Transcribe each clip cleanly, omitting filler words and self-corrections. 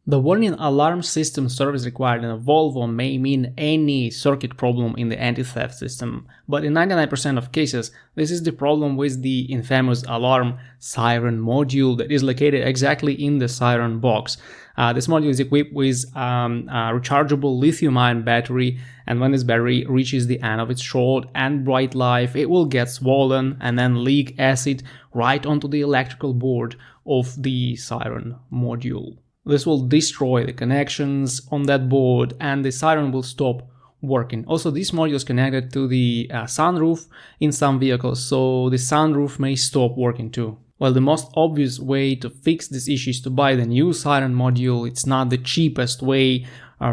The warning alarm system service required in a Volvo may mean any circuit problem in the anti-theft system, but in 99% of cases, this is the problem with the infamous alarm siren module that is located exactly in the siren box. This module is equipped with a rechargeable lithium-ion battery, and when this battery reaches the end of its short and bright life, it will get swollen and then leak acid right onto the electrical board of the siren module. This will destroy the connections on that board and the siren will stop working. Also, this module is connected to the sunroof in some vehicles, so the sunroof may stop working too. Well, the most obvious way to fix this issue is to buy the new siren module. It's not the cheapest way.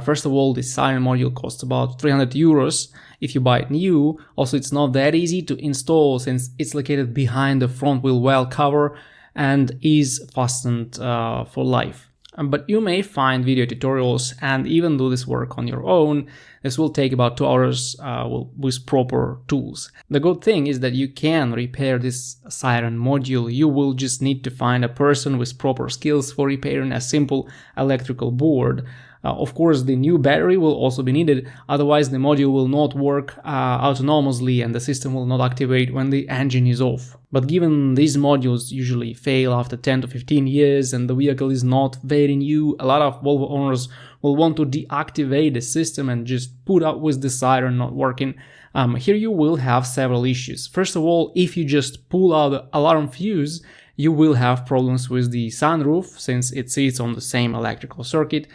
First of all, the siren module costs about 300 euros if you buy it new. Also, it's not that easy to install since it's located behind the front wheel well cover and is fastened for life. But you may find video tutorials and even do this work on your own. This will take about 2 hours with proper tools. The good thing is that you can repair this siren module. You will just need to find a person with proper skills for repairing a simple electrical board. Of course, the new battery will also be needed, otherwise the module will not work autonomously and the system will not activate when the engine is off. But given these modules usually fail after 10 to 15 years and the vehicle is not very new, a lot of Volvo owners will want to deactivate the system and just put up with the siren not working. Here you will have several issues. First of all, if you just pull out the alarm fuse, you will have problems with the sunroof since it sits on the same electrical circuit.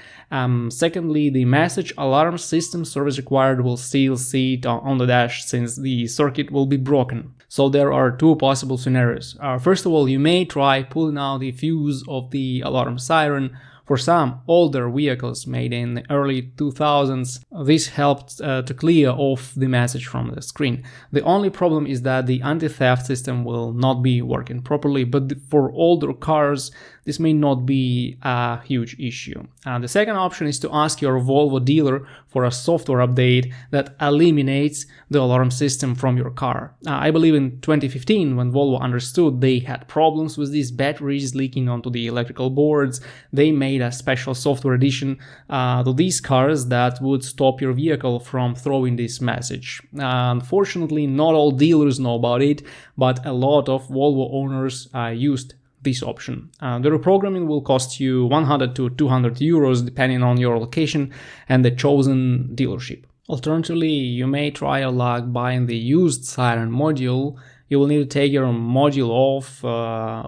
Secondly, the message alarm system service required will still sit on the dash since the circuit will be broken. So there are two possible scenarios. First of all, you may try pulling out the fuse of the alarm siren. For some older vehicles made in the early 2000s, this helped to clear off the message from the screen. The only problem is that the anti-theft system will not be working properly, but for older cars, this may not be a huge issue. The second option is to ask your Volvo dealer for a software update that eliminates the alarm system from your car. I believe in 2015, when Volvo understood they had problems with these batteries leaking onto the electrical boards, they made a special software edition to these cars that would stop your vehicle from throwing this message. Unfortunately, not all dealers know about it, but a lot of Volvo owners used this option. The reprogramming will cost you 100 to 200 euros depending on your location and the chosen dealership. Alternatively, you may try your luck buying the used siren module. You will need to take your module off,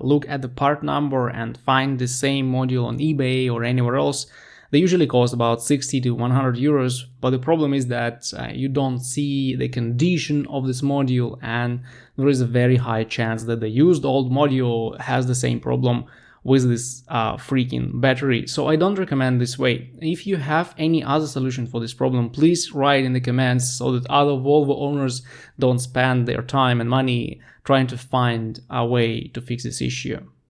look at the part number and find the same module on eBay or anywhere else. They usually cost about 60 to 100 euros, but the problem is that you don't see the condition of this module and there is a very high chance that the used old module has the same problem with this freaking battery. So I don't recommend this way. If you have any other solution for this problem, please write in the comments so that other Volvo owners don't spend their time and money trying to find a way to fix this issue.